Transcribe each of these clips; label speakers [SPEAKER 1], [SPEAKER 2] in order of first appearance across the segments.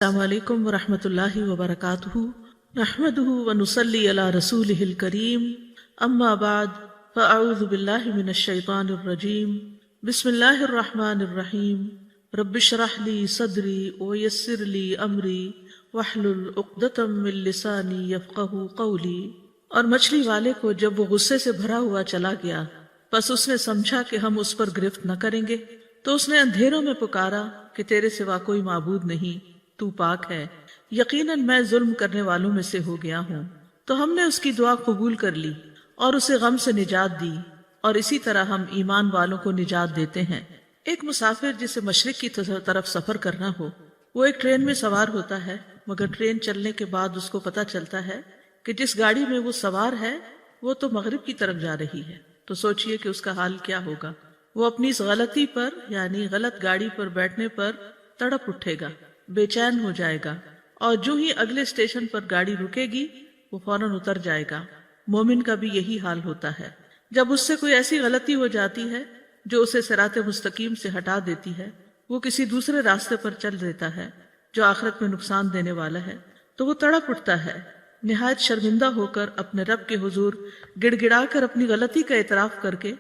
[SPEAKER 1] السلام علیکم ورحمۃ اللہ وبرکاتہ نحمده ونصلی علی رسولہ الکریم اما بعد فاعوذ باللہ من الشیطان الرجیم بسم اللہ الرحمن الرحیم رب اشرح لی صدری ویسر لی امری واحلل عقدۃ من لسانی یفقہوا قولی۔ اور مچھلی والے کو جب وہ غصے سے بھرا ہوا چلا گیا پس اس نے سمجھا کہ ہم اس پر گرفت نہ کریں گے، تو اس نے اندھیروں میں پکارا کہ تیرے سوا کوئی معبود نہیں، تو پاک ہے، یقیناً میں ظلم کرنے والوں میں سے ہو گیا ہوں۔ تو ہم نے اس کی دعا قبول کر لی اور اسے غم سے نجات دی، اور اسی طرح ہم ایمان والوں کو نجات دیتے ہیں۔ ایک مسافر جسے مشرق کی طرف سفر کرنا ہو، وہ ایک ٹرین میں سوار ہوتا ہے، مگر ٹرین چلنے کے بعد اس کو پتہ چلتا ہے کہ جس گاڑی میں وہ سوار ہے وہ تو مغرب کی طرف جا رہی ہے، تو سوچئے کہ اس کا حال کیا ہوگا۔ وہ اپنی اس غلطی پر یعنی غلط گاڑی پر بیٹھنے پر تڑپ اٹھے گا، بے چین ہو جائے گا، اور جو ہی اگلے اسٹیشن پر گاڑی رکے گی وہ فوراً اتر جائے گا۔ مومن کا بھی یہی حال ہوتا ہے، جب اس سے کوئی ایسی غلطی ہو جاتی ہے جو اسے صراط مستقیم سے ہٹا دیتی ہے، وہ کسی دوسرے راستے پر چل دیتا ہے جو آخرت میں نقصان دینے والا ہے، تو وہ تڑپ اٹھتا ہے، نہایت شرمندہ ہو کر اپنے رب کے حضور گڑ گڑا کر اپنی غلطی کا اعتراف کر کے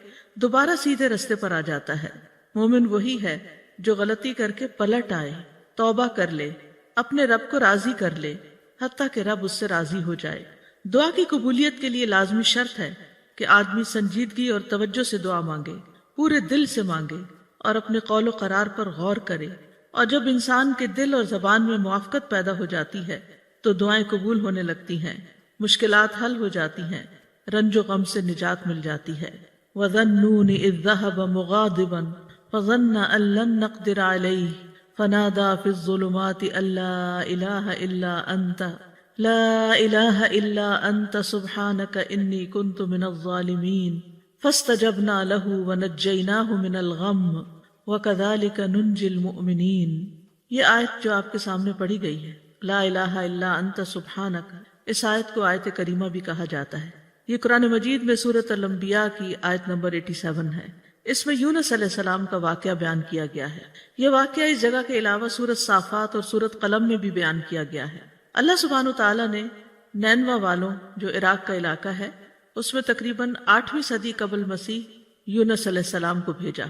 [SPEAKER 1] دوبارہ سیدھے رستے پر آ جاتا ہے۔ مومن وہی ہے جو غلطی کر کے پلٹ آئے، توبہ کر لے، اپنے رب کو راضی کر لے، حتیٰ کہ رب اس سے راضی ہو جائے۔ دعا کی قبولیت کے لیے لازمی شرط ہے کہ آدمی سنجیدگی اور توجہ سے دعا مانگے، پورے دل سے مانگے اور اپنے قول و قرار پر غور کرے، اور جب انسان کے دل اور زبان میں موافقت پیدا ہو جاتی ہے تو دعائیں قبول ہونے لگتی ہیں، مشکلات حل ہو جاتی ہیں، رنج و غم سے نجات مل جاتی ہے۔ وَظَنُّونِ إِذْ ذَهَبَ مُغَاضِبًا فَظَنَّ أَن لَّن نَّقْدِرَ عَلَيْهِ فنادى في الظلمات أن لا إله إلا أنت سبحانك إني كنت من الظالمين فاستجبنا له ونجيناه من الغم وكذلك ننجي المؤمنين۔ یہ آیت جو آپ کے سامنے پڑھی گئی ہے، لا الہ الا انت سبحانک، اس آیت کو آیت کریمہ بھی کہا جاتا ہے۔ یہ قرآن مجید میں سورۃ الانبیاء کی آیت نمبر 87 ہے۔ اس میں یونس علیہ السلام کا واقعہ بیان کیا گیا ہے۔ یہ واقعہ اس جگہ کے علاوہ سورۃ صافات اور سورۃ قلم میں بھی بیان کیا گیا ہے۔ اللہ سبحانہ وتعالیٰ نے نینوا والوں جو عراق کا علاقہ ہے اس میں تقریباً 8ویں صدی قبل مسیح یونس علیہ السلام کو بھیجا۔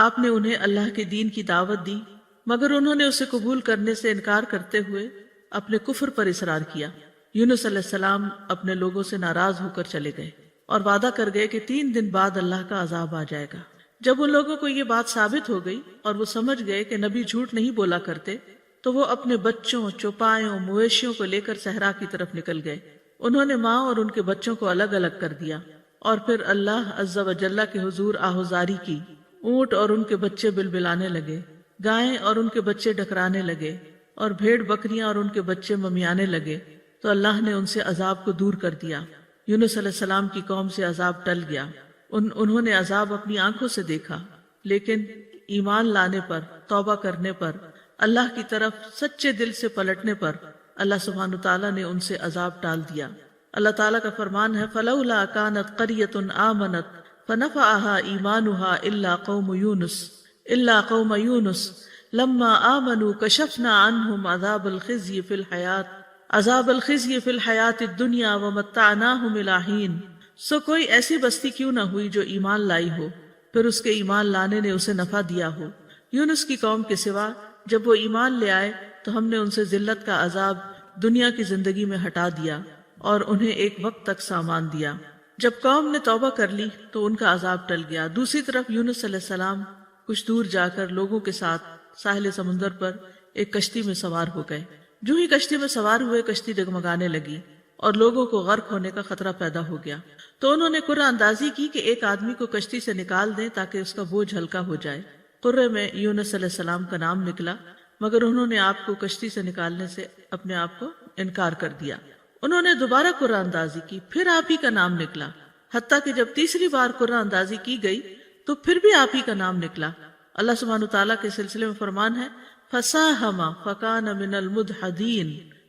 [SPEAKER 1] آپ نے انہیں اللہ کے دین کی دعوت دی، مگر انہوں نے اسے قبول کرنے سے انکار کرتے ہوئے اپنے کفر پر اصرار کیا۔ یونس علیہ السلام اپنے لوگوں سے ناراض ہو کر چلے گئے اور وعدہ کر گئے کہ 3 دن بعد اللہ کا عذاب آ جائے گا۔ جب ان لوگوں کو یہ بات ثابت ہو گئی اور وہ سمجھ گئے کہ نبی جھوٹ نہیں بولا کرتے، تو وہ اپنے بچوں، چوپایوں، مویشیوں کو لے کر صحرا کی طرف نکل گئے۔ انہوں نے ماں اور ان کے بچوں کو الگ الگ کر دیا، اور پھر اللہ عز و جل کے حضور آہوزاری کی۔ اونٹ اور ان کے بچے بلبلانے لگے، گائیں اور ان کے بچے ڈکرانے لگے، اور بھیڑ بکریاں اور ان کے بچے ممیانے لگے، تو اللہ نے ان سے عذاب کو دور کر دیا۔ یونس علیہ السلام کی قوم سے عذاب ٹل گیا، انہوں نے عذاب اپنی آنکھوں سے دیکھا، لیکن ایمان لانے پر، توبہ کرنے پر، اللہ کی طرف سچے دل سے پلٹنے پر اللہ سبحانہ تعالیٰ نے ان سے عذاب ٹال دیا۔ اللہ تعالیٰ کا فرمان ہے فَلَوْلَا كَانَتْ قَرْيَةٌ آمَنَتْ فَنَفَعَهَا إِيمَانُهَا إِلَّا قَوْمَ يُونُسَ لَمَّا آمَنُوا كَشَفْنَا عَنْهُمْ عَذَابَ الْخِزْيِ فِي الْحَيَاةِ الدُّنْيَا وَمَتَّعْنَاهُمْ إِلَىٰ حِينٍ۔ سو کوئی ایسی بستی کیوں نہ ہوئی جو ایمان لائی ہو، پھر اس کے ایمان لانے نے اسے نفع دیا ہو۔ یونس کی قوم کے سوا جب وہ ایمان لے آئے تو ہم نے ان سے ذلت کا عذاب دنیا کی زندگی میں ہٹا دیا اور انہیں ایک وقت تک سامان دیا۔ جب قوم نے توبہ کر لی تو ان کا عذاب ٹل گیا۔ دوسری طرف یونس علیہ السلام کچھ دور جا کر لوگوں کے ساتھ ساحل سمندر پر ایک کشتی میں سوار ہو گئے۔ جو ہی کشتی میں سوار ہوئے کشتی ڈگمگانے لگی اور لوگوں کو غرق ہونے کا خطرہ پیدا ہو گیا، تو انہوں نے قرہ اندازی کی کہ ایک آدمی کو کشتی سے نکال دیں تاکہ اس کا بوجھ ہلکا ہو جائے۔ قرے میں یونس علیہ السلام کا نام نکلا، مگر انہوں نے آپ کو کشتی سے نکالنے سے اپنے آپ کو انکار کر دیا۔ انہوں نے دوبارہ قرہ اندازی کی، پھر آپ ہی کا نام نکلا، حتیٰ کہ جب تیسری بار قرہ اندازی کی گئی تو پھر بھی آپ ہی کا نام نکلا۔ اللہ سبحانہ تعالیٰ کے سلسلے میں فرمان ہے فَسَاهَمَ فَكَانَ مِنَ الْمُدْحَضِينَ،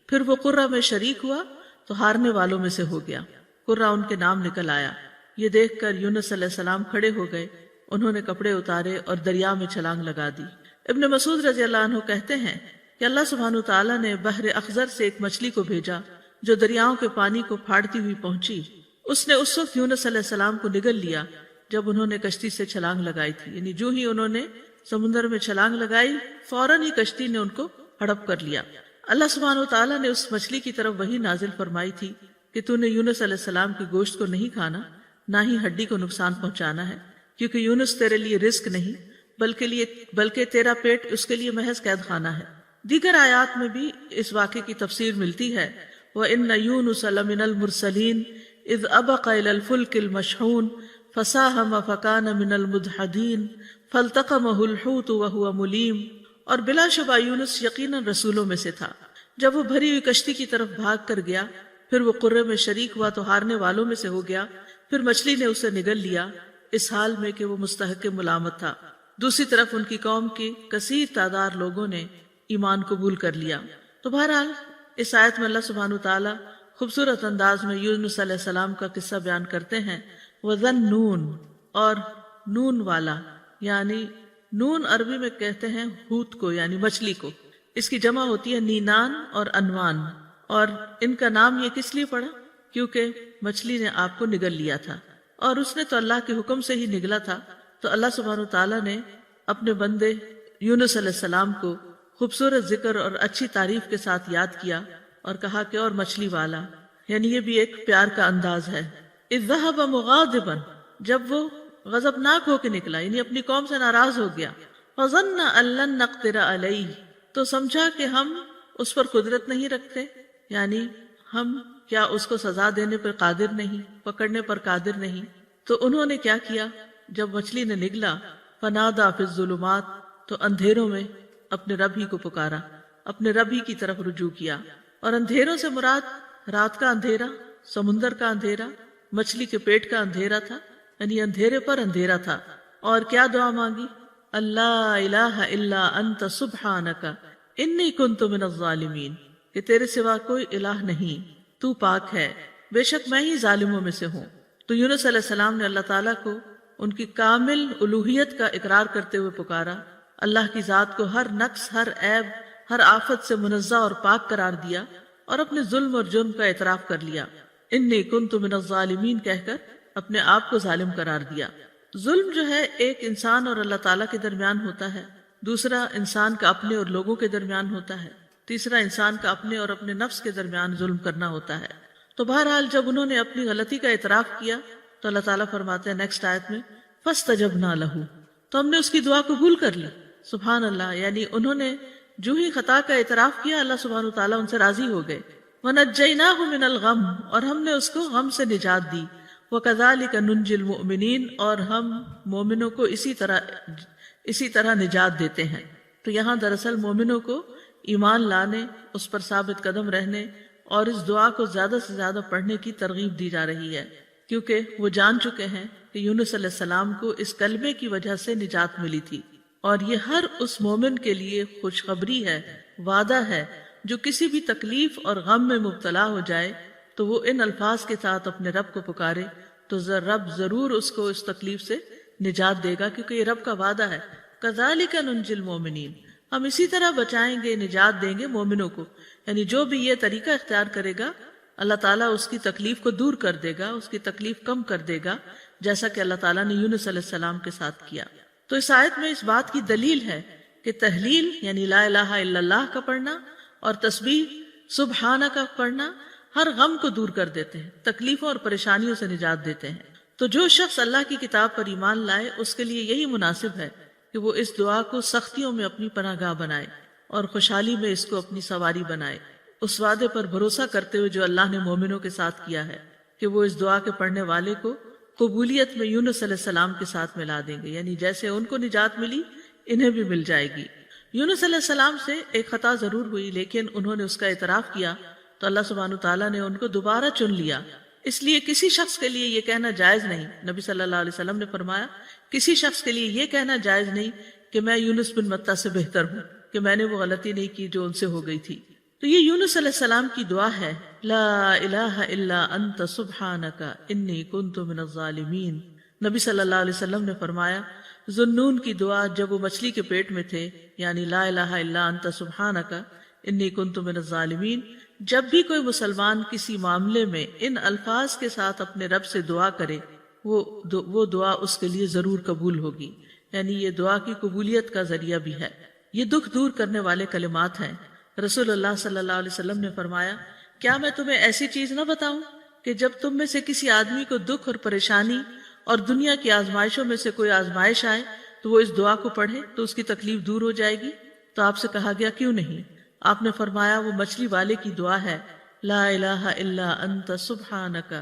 [SPEAKER 1] پھر وہ قرہ میں شریک ہوا تو ہارنے والوں میں سے ہو گیا۔ قرہ ان کے نام نکل آیا۔ یہ دیکھ کر یونس علیہ السلام کھڑے ہو گئے، انہوں نے کپڑے اتارے اور دریا میں چھلانگ لگا دی۔ ابن مسعود رضی اللہ عنہ کہتے ہیں کہ اللہ سبحانہ تعالیٰ نے بحر اخضر سے ایک مچھلی کو بھیجا جو دریاؤں کے پانی کو پھاڑتی ہوئی پہنچی۔ اس نے اس وقت یونس علیہ السلام کو نگل لیا جب انہوں نے کشتی سے چھلانگ لگائی تھی، یعنی جو ہی انہوں نے سمندر میں چھلانگ لگائی فوراً ہی کشتی نے ان کو ہڑپ کر لیا۔ اللہ سبحانہ تعالیٰ نے اس مچھلی کی طرف وحی نازل فرمائی تھی کہ تو نے یونس علیہ السلام کے گوشت کو نہیں کھانا، نہ ہی ہڈی کو نقصان پہنچانا ہے، کیونکہ یونس تیرے لیے رزق نہیں بلکہ تیرا پیٹ اس کے لیے محض قید خانہ ہے۔ دیگر آیات میں بھی اس واقعے کی تفسیر ملتی ہے، وَإِنَّ يُونُسَ لَمِنَ الْمُرْسَلِينَ اذ ابق الى الفلك المشحون فساهم فكان من المدحضين فالتقمه الحوت وهو مليم، اور بلا شبہ یونس یقیناً رسولوں میں سے تھا۔ جب وہ بھری ہوئی کشتی کی طرف بھاگ کر گیا، پھر وہ قرے میں شریک ہوا تو ہارنے والوں میں سے ہو گیا، پھر مچھلی نے اسے نگل لیا اس حال میں کہ وہ مستحق ملامت تھا۔ دوسری طرف ان کی قوم کی کثیر تعداد لوگوں نے ایمان قبول کر لیا۔ تو بہرحال اس آیت میں اللہ سبحانہ تعالیٰ خوبصورت انداز میں یونس علیہ السلام کا قصہ بیان کرتے ہیں۔ وَذَنُّونَ، اور نون والا، یعنی نون عربی میں کہتے ہیں حوت کو، یعنی مچھلی کو۔ اس کی جمع ہوتی ہے نینان اور انوان، اور ان کا نام یہ کس لیے پڑا؟ کیونکہ مچھلی نے آپ کو نگل لیا تھا، اور اس نے تو اللہ کے حکم سے ہی نگلا تھا۔ تو اللہ سبحانہ تعالیٰ نے اپنے بندے یونس علیہ السلام کو خوبصورت ذکر اور اچھی تعریف کے ساتھ یاد کیا اور کہا کہ اور مچھلی والا، یعنی یہ بھی ایک پیار کا انداز ہے۔ اذ ذهب مغاضبا، جب وہ غضبناک ہو کے نکلا، یعنی اپنی قوم سے ناراض ہو گیا۔ فظن ان لن نقدر علیہ، تو سمجھا کہ ہم اس پر قدرت نہیں رکھتے، یعنی ہم کیا اس کو سزا دینے پر قادر نہیں، پکڑنے پر قادر نہیں۔ تو انہوں نے کیا کیا؟ جب مچھلی نے نگلا، فنادا فی الظلمات، تو اندھیروں میں اپنے رب ہی کو پکارا، اپنے رب ہی کی طرف رجوع کیا۔ اور اندھیروں سے مراد رات کا اندھیرا، سمندر کا اندھیرا، مچھلی کے پیٹ کا اندھیرا تھا، یعنی اندھیرے پر اندھیرا تھا۔ اور کیا دعا مانگی؟ اللہ الہ الا انت سبحانک انی کنت من الظالمین، کہ تیرے سوا کوئی الہ نہیں، تو پاک ہے، بے شک میں ہی ظالموں میں سے ہوں۔ تو یونس علیہ السلام نے اللہ تعالیٰ کو ان کی کامل الوہیت کا اقرار کرتے ہوئے پکارا، اللہ کی ذات کو ہر نقص، ہر عیب، ہر آفت سے منزہ اور پاک قرار دیا، اور اپنے ظلم اور جرم کا اعتراف کر لیا۔ انی کنت من الظالمین کہہ کر اپنے آپ کو ظالم قرار دیا۔ ظلم جو ہے ایک انسان اور اللہ تعالیٰ کے درمیان ہوتا ہے، دوسرا انسان کا اپنے اور لوگوں کے درمیان ہوتا ہے، تیسرا انسان کا اپنے اور اپنے نفس کے درمیان ظلم کرنا ہوتا ہے۔ تو بہرحال جب انہوں نے اپنی غلطی کا اعتراف کیا تو اللہ تعالیٰ فرماتے ہیں نیکسٹ آیت میں فَاسْتَجَبْنَا لَهُ، تو ہم نے اس کی دعا قبول کر لی۔ سبحان اللہ، یعنی انہوں نے جو ہی خطا کا اعتراف کیا اللہ سبحانہ تعالیٰ ان سے راضی ہو گئے۔ وَنَجَّيْنَاهُ مِنَ الْغَمِّ، اور ہم نے اس کو غم سے نجات دی۔ وَكَذَلِكَ نُنْجِي الْمُؤْمِنِينَ، اور ہم مومنوں کو اسی طرح نجات دیتے ہیں۔ تو یہاں دراصل مومنوں کو ایمان لانے، اس پر ثابت قدم رہنے اور اس دعا کو زیادہ سے زیادہ پڑھنے کی ترغیب دی جا رہی ہے، کیونکہ وہ جان چکے ہیں کہ یونس علیہ السلام کو اس کلمے کی وجہ سے نجات ملی تھی، اور یہ ہر اس مومن کے لیے خوشخبری ہے، وعدہ ہے جو کسی بھی تکلیف اور غم میں مبتلا ہو جائے تو وہ ان الفاظ کے ساتھ اپنے رب کو پکارے تو رب ضرور اس کو اس تکلیف سے نجات دے گا، کیونکہ یہ رب کا وعدہ ہے۔ کذالک ننجی المؤمنین، ہم اسی طرح بچائیں گے، نجات دیں گے مومنوں کو، یعنی جو بھی یہ طریقہ اختیار کرے گا اللہ تعالیٰ اس کی تکلیف کو دور کر دے گا، اس کی تکلیف کم کر دے گا، جیسا کہ اللہ تعالیٰ نے یونس علیہ السلام کے ساتھ کیا۔ تو اس آیت میں اس بات کی دلیل ہے کہ تحلیل یعنی لا الہ الا اللہ کا پڑھنا اور تسبیح سبحانہ کا پڑھنا ہر غم کو دور کر دیتے ہیں، تکلیفوں اور پریشانیوں سے نجات دیتے ہیں۔ تو جو شخص اللہ کی کتاب پر ایمان لائے اس کے لیے یہی مناسب ہے کہ وہ اس دعا کو سختیوں میں اپنی پناہ گاہ بنائے اور خوشحالی میں اس کو اپنی سواری بنائے، اس وعدے پر بھروسہ کرتے ہوئے جو اللہ نے مومنوں کے ساتھ کیا ہے کہ وہ اس دعا کے پڑھنے والے کو قبولیت میں یونس علیہ السلام کے ساتھ ملا دیں گے، یعنی جیسے ان کو نجات ملی انہیں بھی مل جائے گی۔ یونس علیہ السلام سے ایک خطا ضرور ہوئی، لیکن انہوں نے اس کا اعتراف کیا تو اللہ سبحانہ تعالیٰ نے ان کو دوبارہ چن لیا۔ اس لیے کسی شخص کے لیے یہ کہنا جائز نہیں، نبی صلی اللہ علیہ وسلم نے فرمایا کسی شخص کے لیے یہ کہنا جائز نہیں کہ میں یونس بن متی سے بہتر ہوں، کہ میں نے وہ غلطی نہیں کی جو ان سے ہو گئی تھی۔ تو یہ یونس علیہ السلام کی دعا ہے، لا الہ الا انت سبحانک انی کنت من الظالمین۔ نبی صلی اللہ علیہ وسلم نے فرمایا ذُنُّون کی دعا جب وہ مچھلی کے پیٹ میں تھے، یعنی لا الہ الا انت سبحانک انی کنت من الظالمین، جب بھی کوئی مسلمان کسی معاملے میں ان الفاظ کے ساتھ اپنے رب سے دعا کرے وہ دعا اس کے لیے ضرور قبول ہوگی، یعنی یہ دعا کی قبولیت کا ذریعہ بھی ہے۔ یہ دکھ دور کرنے والے کلمات ہیں۔ رسول اللہ صلی اللہ علیہ وسلم نے فرمایا، کیا میں تمہیں ایسی چیز نہ بتاؤں کہ جب تم میں سے کسی آدمی کو دکھ اور پریشانی اور دنیا کی آزمائشوں میں سے کوئی آزمائش آئے تو وہ اس دعا کو پڑھے تو اس کی تکلیف دور ہو جائے گی؟ تو آپ سے کہا گیا کیوں نہیں؟ آپ نے فرمایا وہ مچھلی والے کی دعا ہے، لا الہ الا انت سبحانک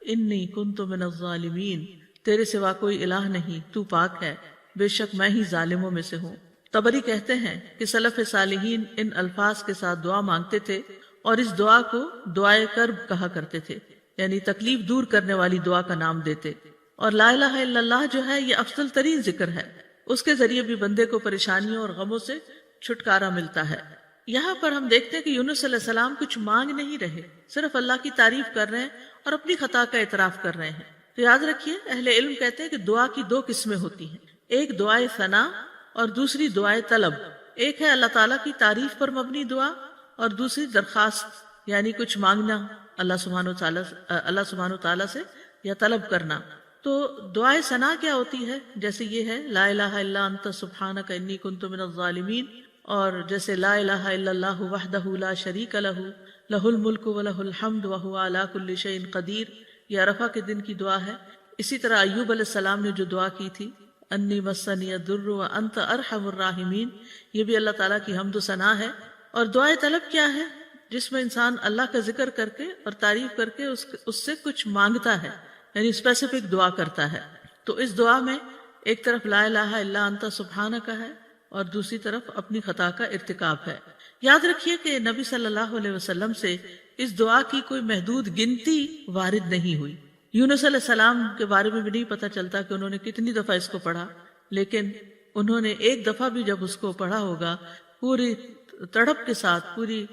[SPEAKER 1] انی کنت من الظالمین، تیرے سوا کوئی الہ نہیں، تو پاک ہے، بے شک میں ہی ظالموں میں سے ہوں۔ طبری کہتے ہیں کہ سلف صالحین ان الفاظ کے ساتھ دعا مانگتے تھے اور اس دعا کو دعائے کرب کہا کرتے تھے، یعنی تکلیف دور کرنے والی دعا کا نام دیتے۔ اور لا الہ الا اللہ جو ہے یہ افضل ترین ذکر ہے، اس کے ذریعے بھی بندے کو پریشانیوں اور غموں سے چھٹکارا ملتا ہے۔ یہاں پر ہم دیکھتے ہیں کہ یونس علیہ السلام کچھ مانگ نہیں رہے، صرف اللہ کی تعریف کر رہے ہیں اور اپنی خطا کا اعتراف کر رہے ہیں۔ تو یاد رکھیے اہل علم کہتے ہیں کہ دعا کی دو قسمیں ہوتی ہیں، ایک دعائے ثنا اور دوسری دعائے طلب۔ ایک ہے اللہ تعالیٰ کی تعریف پر مبنی دعا اور دوسری درخواست، یعنی کچھ مانگنا اللہ سبحانہ وتعالیٰ سے یا طلب کرنا۔ تو دعائے ثنا کیا ہوتی ہے؟ جیسے یہ ہے لا الہ الا انت سبحانک انی کنت من الظالمین، اور جیسے لا الہ الا اللہ وحدہ لا شریک لہ لہ الملک ولہ الحمد وہو علی کل شیء قدیر، یہ عرفہ کے دن کی دعا ہے۔ اسی طرح ایوب علیہ السلام نے جو دعا کی تھی انی مسنی الضر وانت ارحم الراحمین، یہ بھی اللہ تعالیٰ کی حمد و ثنا ہے۔ اور دعائے طلب کیا ہے؟ جس میں انسان اللہ کا ذکر کر کے اور تعریف کر کے اس سے کچھ مانگتا ہے، یعنی اسپیسیفک دعا کرتا ہے۔ تو اس دعا میں ایک طرف لا الہ الا انت سبحانک ہے اور دوسری طرف اپنی خطا کا ارتکاب ہے۔ یاد رکھیے کہ نبی صلی اللہ علیہ وسلم سے اس دعا کی کوئی محدود گنتی وارد نہیں ہوئی۔ یونس علیہ السلام کے بارے میں بھی نہیں پتہ چلتا کہ انہوں نے کتنی دفعہ اس کو پڑھا، لیکن انہوں نے ایک دفعہ بھی جب اس کو پڑھا ہوگا پوری تڑپ کے ساتھ، پوری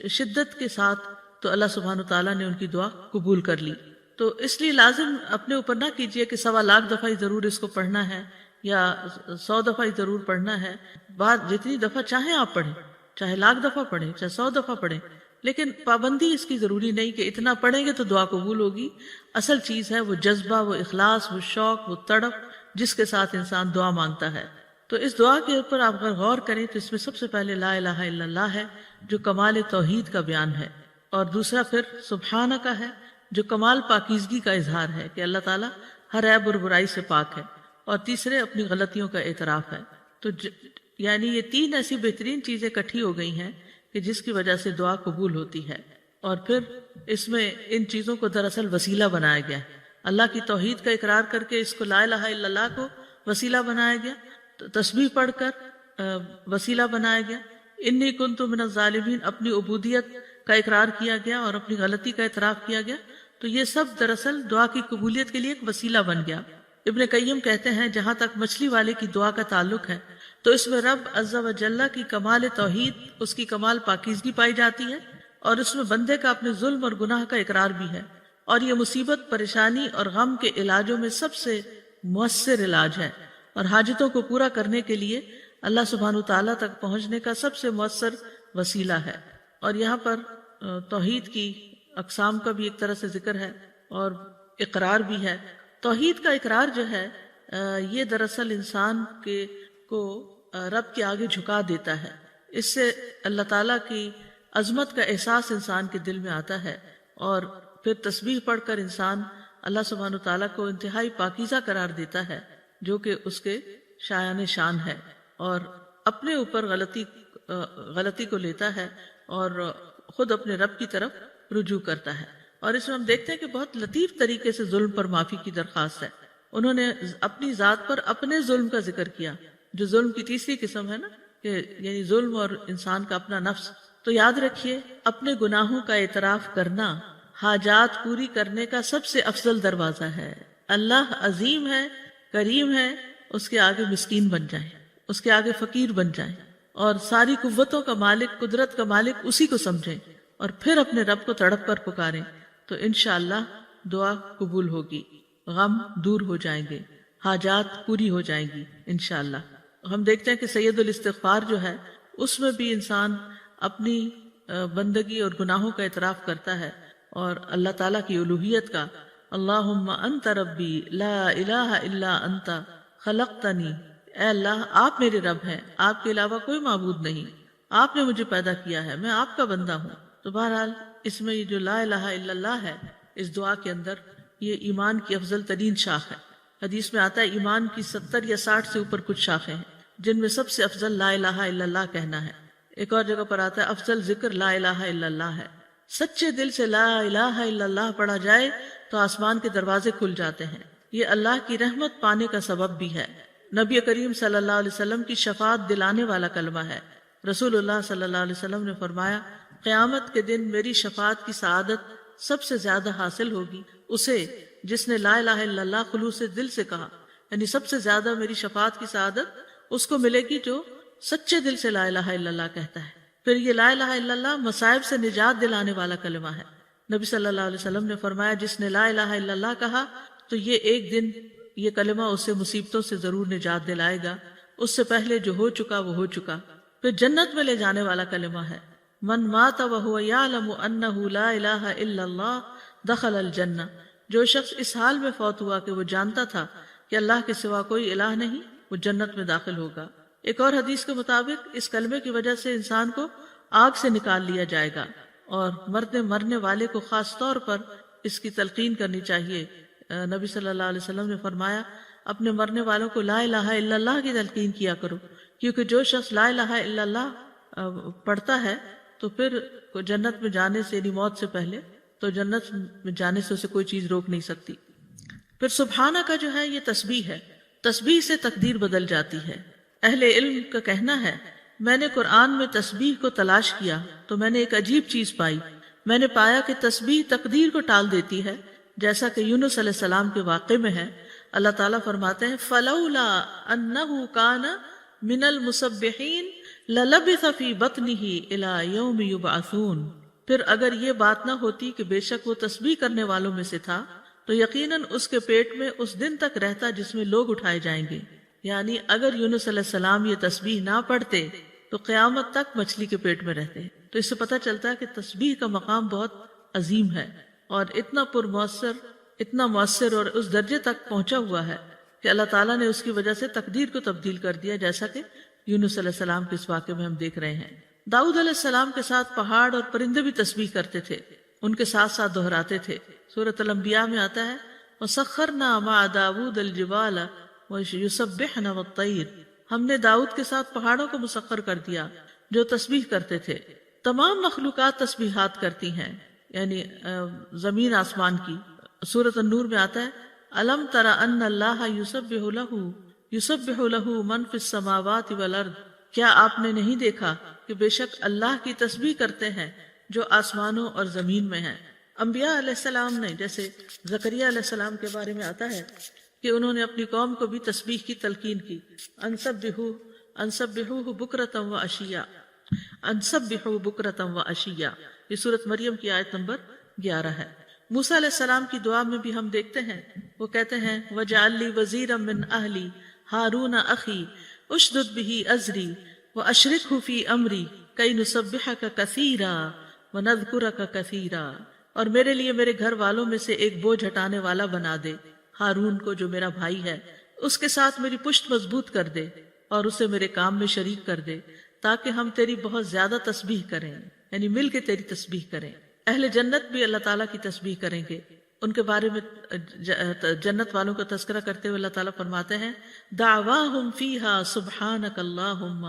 [SPEAKER 1] شدت کے ساتھ، تو اللہ سبحانہ تعالیٰ نے ان کی دعا قبول کر لی۔ تو اس لیے لازم اپنے اوپر نہ کیجئے کہ 1.25 دفعہ ہی ضرور اس کو پڑھنا ہے یا 100 دفعہ ہی ضرور پڑھنا ہے۔ بات جتنی دفعہ چاہیں آپ پڑھیں، چاہے 1,00,000 دفعہ پڑھیں، چاہے 100 دفعہ پڑھیں، لیکن پابندی اس کی ضروری نہیں کہ اتنا پڑھیں گے تو دعا قبول ہوگی۔ اصل چیز ہے وہ جذبہ، وہ اخلاص، وہ شوق، وہ تڑپ جس کے ساتھ انسان دعا مانگتا ہے۔ تو اس دعا کے اوپر آپ اگر غور کریں تو اس میں سب سے پہلے لا الہ الا اللہ ہے جو کمال توحید کا بیان ہے، اور دوسرا پھر سبحانہ کا ہے جو کمال پاکیزگی کا اظہار ہے کہ اللہ تعالیٰ ہر عیب اور برائی سے پاک ہے، اور تیسرے اپنی غلطیوں کا اعتراف ہے۔ تو یعنی یہ 3 ایسی بہترین چیزیں اکٹھی ہو گئی ہیں کہ جس کی وجہ سے دعا قبول ہوتی ہے۔ اور پھر اس میں ان چیزوں کو دراصل وسیلہ بنایا گیا ہے، اللہ کی توحید کا اقرار کر کے اس کو لا الہ الا اللہ کو وسیلہ بنایا گیا، تسبیح پڑھ کر وسیلہ بنایا گیا، انی کنت من الظالمین اپنی عبودیت کا اقرار کیا گیا اور اپنی غلطی کا اعتراف کیا گیا۔ تو یہ سب دراصل دعا کی قبولیت کے لیے ایک وسیلہ بن گیا۔ ابن قیم کہتے ہیں جہاں تک مچھلی والے کی دعا کا تعلق ہے تو اس میں رب عز و جل کی کمال توحید، اس کی کمال پاکیزگی پائی جاتی ہے، اور اس میں بندے کا اپنے ظلم اور گناہ کا اقرار بھی ہے، اور یہ مصیبت، پریشانی اور غم کے علاجوں میں سب سے مؤثر علاج ہے، اور حاجتوں کو پورا کرنے کے لیے اللہ سبحانہ تعالیٰ تک پہنچنے کا سب سے مؤثر وسیلہ ہے۔ اور یہاں پر توحید کی اقسام کا بھی ایک طرح سے ذکر ہے اور اقرار بھی ہے۔ توحید کا اقرار جو ہے یہ دراصل انسان کو رب کے آگے جھکا دیتا ہے، اس سے اللہ تعالیٰ کی عظمت کا احساس انسان کے دل میں آتا ہے، اور پھر تسبیح پڑھ کر انسان اللہ سبحانہ تعالیٰ کو انتہائی پاکیزہ قرار دیتا ہے جو کہ اس کے شایان شان ہے، اور اپنے اوپر غلطی کو لیتا ہے اور خود اپنے رب کی طرف رجوع کرتا ہے۔ اور اس میں ہم دیکھتے ہیں کہ بہت لطیف طریقے سے ظلم پر معافی کی درخواست ہے۔ انہوں نے اپنی ذات پر اپنے ظلم کا ذکر کیا، جو ظلم کی تیسری قسم ہے نا، کہ یعنی ظلم اور انسان کا اپنا نفس۔ تو یاد رکھیے اپنے گناہوں کا اعتراف کرنا حاجات پوری کرنے کا سب سے افضل دروازہ ہے۔ اللہ عظیم ہے، کریم ہے، اس کے آگے مسکین بن جائیں، اس کے آگے فقیر بن جائیں، اور ساری قوتوں کا مالک، قدرت کا مالک اسی کو سمجھیں، اور پھر اپنے رب کو تڑپ کر پکاریں، تو انشاءاللہ دعا قبول ہوگی، غم دور ہو جائیں گے، حاجات پوری ہو جائیں گی انشاءاللہ۔ ہم دیکھتے ہیں کہ سید الاستغفار جو ہے اس میں بھی انسان اپنی بندگی اور گناہوں کا اعتراف کرتا ہے اور اللہ تعالیٰ کی الوہیت کا، اللہم انت ربی لا الہ الا انت خلقتنی، اے اللہ آپ میرے رب ہیں، آپ کے علاوہ کوئی معبود نہیں، آپ نے مجھے پیدا کیا ہے، میں آپ کا بندہ ہوں۔ تو بہرحال اس میں یہ جو لا الہ الا اللہ ہے اس دعا کے اندر، یہ ایمان کی افضل ترین شاخ ہے۔ حدیث میں آتا ہے ایمان کی 70 یا 60 سے اوپر کچھ شاخیں ہیں، جن میں سب سے افضل لا الہ الا اللہ کہنا ہے۔ ایک اور جگہ پر آتا ہے افضل ذکر لا الہ الا اللہ ہے۔ سچے دل سے لا الہ الا اللہ پڑھا جائے تو آسمان کے دروازے کھل جاتے ہیں، یہ اللہ کی رحمت پانے کا سبب بھی ہے۔ نبی کریم صلی اللہ علیہ وسلم کی شفاعت دلانے والا کلمہ ہے۔ رسول اللہ صلی اللہ علیہ وسلم نے فرمایا، قیامت کے دن میری شفاعت کی سعادت سب سے زیادہ حاصل ہوگی اسے جس نے لا الہ الا اللہ خلوص دل سے کہا، یعنی سب سے زیادہ میری شفاعت کی سعادت اس کو ملے گی جو سچے دل سے لا الہ الا اللہ کہتا ہے۔ پھر یہ لا الہ الا اللہ مصائب سے نجات دلانے والا کلمہ ہے۔ نبی صلی اللہ علیہ وسلم نے فرمایا، جس نے لا الہ الا اللہ کہا تو یہ ایک دن یہ کلمہ اسے مصیبتوں سے ضرور نجات دلائے گا، اس سے پہلے جو ہو چکا وہ ہو چکا۔ پھر جنت میں لے جانے والا کلمہ ہے، من مات وهو يعلم انه لا الہ الا اللہ دخل الجنہ، جو شخص اس حال میں فوت ہوا کہ وہ جانتا تھا کہ اللہ کے سوا کوئی الہ نہیں، وہ جنت میں داخل ہوگا۔ ایک اور حدیث کے مطابق اس کلمے کی وجہ سے انسان کو آگ سے نکال لیا جائے گا، اور مرنے والے کو خاص طور پر اس کی تلقین کرنی چاہیے۔ نبی صلی اللہ علیہ وسلم نے فرمایا، اپنے مرنے والوں کو لا الہ الا اللہ کی تلقین کیا کرو، کیونکہ جو شخص لا الہ الا اللہ پڑھتا ہے تو پھر جنت میں جانے سے، یعنی موت سے پہلے، تو جنت میں جانے سے اسے کوئی چیز روک نہیں سکتی۔ پھر سبحانہ کا جو ہے یہ تسبیح ہے، تسبیح سے تقدیر بدل جاتی ہے۔ اہل علم کا کہنا ہے، میں نے قرآن میں تسبیح کو تلاش کیا تو میں نے ایک عجیب چیز پائی، میں نے پایا کہ تسبیح تقدیر کو ٹال دیتی ہے، جیسا کہ یونس علیہ السلام کے واقعے میں ہے۔ اللہ تعالیٰ فرماتے ہیں، فَلَوْلَا أَنَّهُ كَانَ مِنَ الْمُسَبِّحِينَ لَلَبِثَ فِي بَطْنِهِ إِلَى يَوْمِ يُبْعَثُونَ، پھر اگر یہ بات نہ ہوتی کہ بے شک وہ تسبیح کرنے والوں میں سے تھا تو یقیناً اس کے پیٹ میں اس دن تک رہتا جس میں لوگ اٹھائے جائیں گے۔ یعنی اگر یونس علیہ السلام یہ تسبیح نہ پڑھتے تو قیامت تک مچھلی کے پیٹ میں رہتے۔ تو اس سے پتہ چلتا ہے کہ تسبیح کا مقام بہت عظیم ہے اور اتنا مؤثر اور اس درجے تک پہنچا ہوا ہے کہ اللہ تعالیٰ نے اس کی وجہ سے تقدیر کو تبدیل کر دیا، جیسا کہ یونس علیہ السلام کے اس واقعے میں ہم دیکھ رہے ہیں۔ داؤد علیہ السلام کے ساتھ پہاڑ اور پرندے بھی تسبیح کرتے تھے، ان کے ساتھ ساتھ دہراتے تھے۔ سورۃ الانبیاء میں آتا ہے، وَسَخَّرْنَا مَعَ دَاوُودَ الْجِبَالَ وَيُسَبِّحْنَ وَالطَّيْرَ، ہم نے داؤد کے ساتھ پہاڑوں کو مسخر کر دیا جو تسبیح کرتے تھے۔ تمام مخلوقات تسبیحات کرتی ہیں، یعنی زمین آسمان کی۔ سورۃ النور میں آتا ہے، أَلَمْ تَرَ أَنَّ اللَّهَ يُسَبِّحُ لَهُ مَنْ فِي السَّمَاوَاتِ وَالْأَرْضِ، کیا آپ نے نہیں دیکھا کہ بے شک اللہ کی تسبیح کرتے ہیں جو آسمانوں اور زمین میں ہیں۔ انبیاء علیہ السلام نے، جیسے زکریا علیہ السلام کے بارے میں آتا ہے کہ انہوں نے اپنی قوم کو بھی تسبیح کی تلقین کی، انسبحوہ بکرۃ وعشیٰ، انسبحوا بکرۃ وعشیٰ۔ یہ سورۃ مریم کی آیت نمبر 11 ہے۔ موسیٰ علیہ السلام کی دعا میں بھی ہم دیکھتے ہیں، وہ کہتے ہیں، وَاجْعَل لِّي وَزِيرًا مِّنْ أَهْلِي هَارُونَ أَخِي اشدد به ازری واشرکہ فی امری کئی نسبحک کثیرا ونذکرک کثیرا، اور میرے لیے میرے گھر والوں میں سے ایک بوجھ ہٹانے والا بنا دے، ہارون کو جو میرا بھائی ہے، اس کے ساتھ میری پشت مضبوط کر دے اور اسے میرے کام میں شریک کر دے، تاکہ ہم تیری بہت زیادہ تسبیح کریں، یعنی مل کے تیری تسبیح کریں۔ اہل جنت بھی اللہ تعالیٰ کی تسبیح کریں گے۔ ان کے بارے میں جنت والوں کا تذکرہ کرتے ہوئے اللہ تعالیٰ فرماتے ہیں، دعواہم فیہا سبحانک اللہم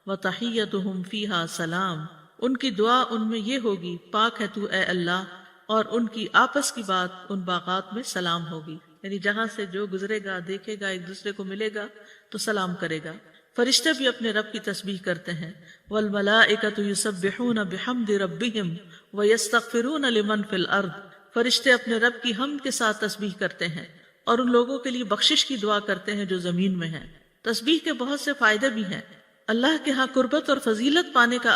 [SPEAKER 1] وتحیتہم فیہا سلام، ان کی دعا ان میں یہ ہوگی، پاک ہے تو اے اللہ، اور ان کی آپس کی بات ان باغات میں سلام ہوگی، یعنی جہاں سے جو گزرے گا، دیکھے گا، ایک دوسرے کو ملے گا تو سلام کرے گا۔ فرشتے بھی اپنے رب کی تسبیح کرتے ہیں، والملائکۃ یسبحون بحمد ربہم ویستغفرون لمن فی الارض، فرشتے اپنے رب کی حمد کے ساتھ تسبیح کرتے ہیں اور ان لوگوں کے لیے بخشش کی دعا کرتے ہیں جو زمین میں ہیں۔ تسبیح کے بہت سے فائدے بھی ہیں۔ اللہ کے ہاں قربت اور فضیلت پانے کا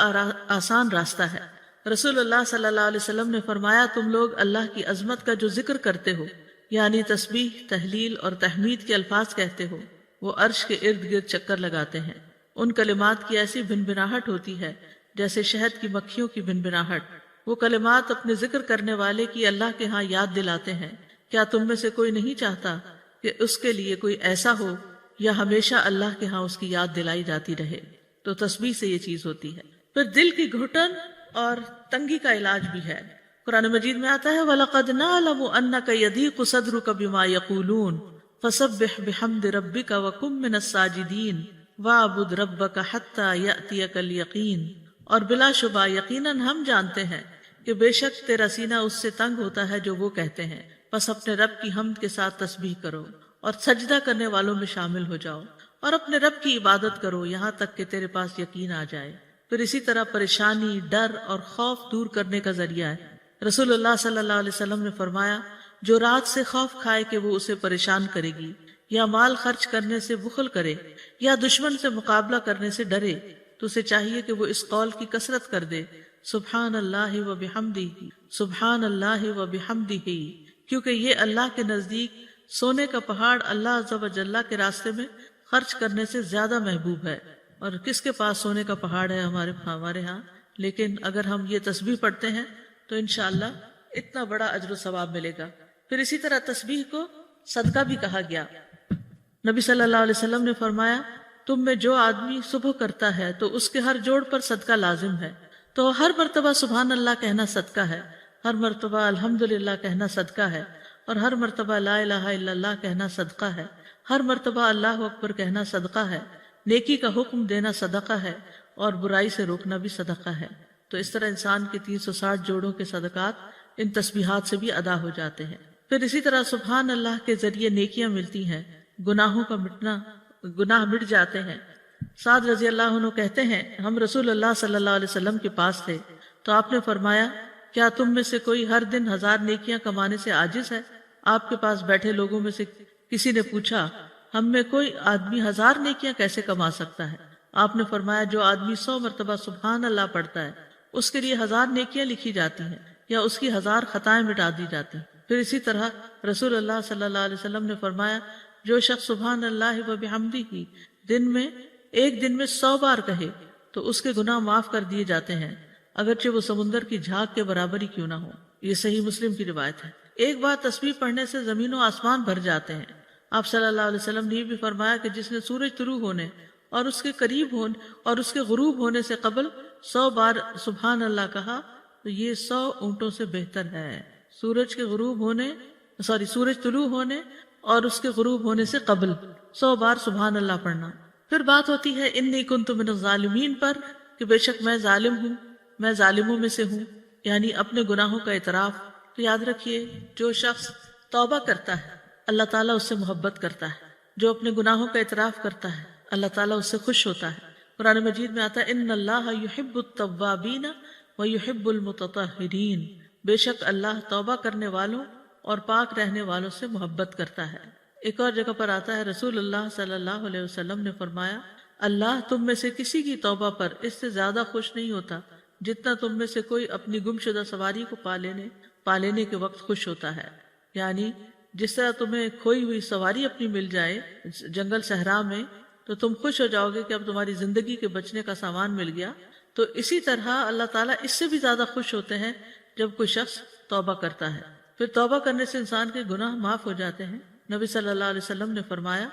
[SPEAKER 1] آسان راستہ ہے۔ رسول اللہ صلی اللہ علیہ وسلم نے فرمایا، تم لوگ اللہ کی عظمت کا جو ذکر کرتے ہو، یعنی تسبیح، تحلیل اور تحمید کے الفاظ کہتے ہو، وہ عرش کے ارد گرد چکر لگاتے ہیں۔ ان کلمات کی ایسی بھنبھناہٹ ہوتی ہے جیسے شہد کی مکھیوں کی بھنبھناہٹ۔ وہ کلمات اپنے ذکر کرنے والے کی اللہ کے ہاں یاد دلاتے ہیں۔ کیا تم میں سے کوئی نہیں چاہتا کہ اس کے لیے کوئی ایسا ہو یا ہمیشہ اللہ کے ہاں اس کی یاد دلائی جاتی رہے؟ تو تسبیح سے یہ چیز ہوتی ہے۔ پھر دل کی گھٹن اور تنگی کا علاج بھی ہے۔ قرآن مجید میں آتا ہے وَلَقَدْ نَعْلَمُ أَنَّكَ يَضِيقُ صَدْرُكَ بِمَا يَقُولُونَ فَسَبِّحْ بِحَمْدِ رَبِّكَ وَكُن مِّنَ السَّاجِدِينَ وَاعْبُدْ رَبَّكَ حَتَّى يَأْتِيَكَ الْيَقِينُ۔ اور بلا شبہ یقیناً ہم جانتے ہیں کہ بے شک تیرا سینہ اس سے تنگ ہوتا ہے جو وہ کہتے ہیں، بس اپنے رب کی حمد کے ساتھ تسبیح کرو اور سجدہ کرنے والوں میں شامل ہو جاؤ اور اپنے رب کی عبادت کرو یہاں تک کہ تیرے پاس یقین آ جائے۔ پھر اسی طرح پریشانی، ڈر اور خوف دور کرنے کا ذریعہ ہے۔ رسول اللہ صلی اللہ علیہ وسلم نے فرمایا جو رات سے خوف کھائے کہ وہ اسے پریشان کرے گی، یا مال خرچ کرنے سے بخل کرے، یا دشمن سے مقابلہ کرنے سے ڈرے، تو اسے چاہیے کہ وہ اس قول کی کثرت کر دے سبحان اللہ و بحمدہ، سبحان اللہ و بحمدہ، کیونکہ یہ اللہ کے نزدیک سونے کا پہاڑ اللہ عز و جل کے راستے میں خرچ کرنے سے زیادہ محبوب ہے۔ اور کس کے پاس سونے کا پہاڑ ہے ہمارے ہاں؟ لیکن اگر ہم یہ تسبیح پڑھتے ہیں تو انشاءاللہ اتنا بڑا اجر و ثواب ملے گا۔ پھر اسی طرح تسبیح کو صدقہ بھی کہا گیا۔ نبی صلی اللہ علیہ وسلم نے فرمایا تم میں جو آدمی صبح کرتا ہے تو اس کے ہر جوڑ پر صدقہ لازم ہے، تو ہر مرتبہ سبحان اللہ کہنا صدقہ ہے، ہر مرتبہ الحمدللہ کہنا صدقہ ہے، اور ہر مرتبہ لا الہ الا اللہ کہنا صدقہ ہے، ہر مرتبہ اللہ اکبر کہنا صدقہ ہے، نیکی کا حکم دینا صدقہ ہے، اور برائی سے روکنا بھی صدقہ ہے۔ تو اس طرح انسان کے 360 جوڑوں کے صدقات ان تسبیحات سے بھی ادا ہو جاتے ہیں۔ پھر اسی طرح سبحان اللہ کے ذریعے نیکیاں ملتی ہیں، گناہ مٹ جاتے ہیں۔ سعد رضی اللہ عنہ کہتے ہیں ہم رسول اللہ صلی اللہ علیہ وسلم کے پاس تھے تو آپ نے فرمایا کیا تم میں سے کوئی ہر دن 1000 نیکیاں کمانے سے عاجز ہے؟ آپ کے پاس بیٹھے لوگوں میں سے کسی نے پوچھا ہم میں کوئی آدمی 1000 نیکیاں کیسے کما سکتا ہے؟ آپ نے فرمایا جو آدمی 100 مرتبہ سبحان اللہ پڑھتا ہے اس کے لیے 1000 نیکیاں لکھی جاتی ہیں یا اس کی 1000 خطائیں مٹا دی جاتی ہیں۔ پھر اسی طرح رسول اللہ صلی اللہ علیہ وسلم نے فرمایا جو شخص سبحان اللہ و بحمدہ دن میں 100 بار کہے تو اس کے گناہ معاف کر دیے جاتے ہیں، اگرچہ وہ سمندر کی جھاگ کے برابر ہی کیوں نہ ہو۔ یہ صحیح مسلم کی روایت ہے۔ ایک بار تسبیح پڑھنے سے زمین و آسمان بھر جاتے ہیں۔ آپ صلی اللہ علیہ وسلم نے یہ بھی فرمایا کہ جس نے سورج طلوع ہونے اور اس کے قریب ہونے اور اس کے غروب ہونے سے قبل 100 بار سبحان اللہ کہا تو یہ 100 اونٹوں سے بہتر ہے۔ سورج طلوع ہونے اور اس کے غروب ہونے سے قبل 100 بار سبحان اللہ پڑھنا۔ پھر بات ہوتی ہے انی کنت من الظالمین پر، کہ بے شک میں ظالم ہوں، میں ظالموں میں سے ہوں، یعنی اپنے گناہوں کا اعتراف۔ تو یاد رکھیے جو شخص توبہ کرتا ہے اللہ تعالیٰ اس سے محبت کرتا ہے، جو اپنے گناہوں کا اعتراف کرتا ہے اللہ تعالیٰ اس سے خوش ہوتا ہے۔ قرآن مجید میں آتا ہے ان اللہ یحب التوابین ویحب المتطہرین، بے شک اللہ توبہ کرنے والوں اور پاک رہنے والوں سے محبت کرتا ہے۔ ایک اور جگہ پر آتا ہے رسول اللہ صلی اللہ علیہ وسلم نے فرمایا اللہ تم میں سے کسی کی توبہ پر اس سے زیادہ خوش نہیں ہوتا جتنا تم میں سے کوئی اپنی گمشدہ سواری کو پا لینے کے وقت خوش ہوتا ہے۔ یعنی جس طرح تمہیں کھوئی ہوئی سواری اپنی مل جائے جنگل صحرا میں تو تم خوش ہو جاؤ گے کہ اب تمہاری زندگی کے بچنے کا سامان مل گیا، تو اسی طرح اللہ تعالیٰ اس سے بھی زیادہ خوش ہوتے ہیں جب کوئی شخص توبہ کرتا ہے۔ پھر توبہ کرنے سے انسان کے گناہ معاف ہو جاتے ہیں۔ نبی صلی اللہ علیہ وسلم نے فرمایا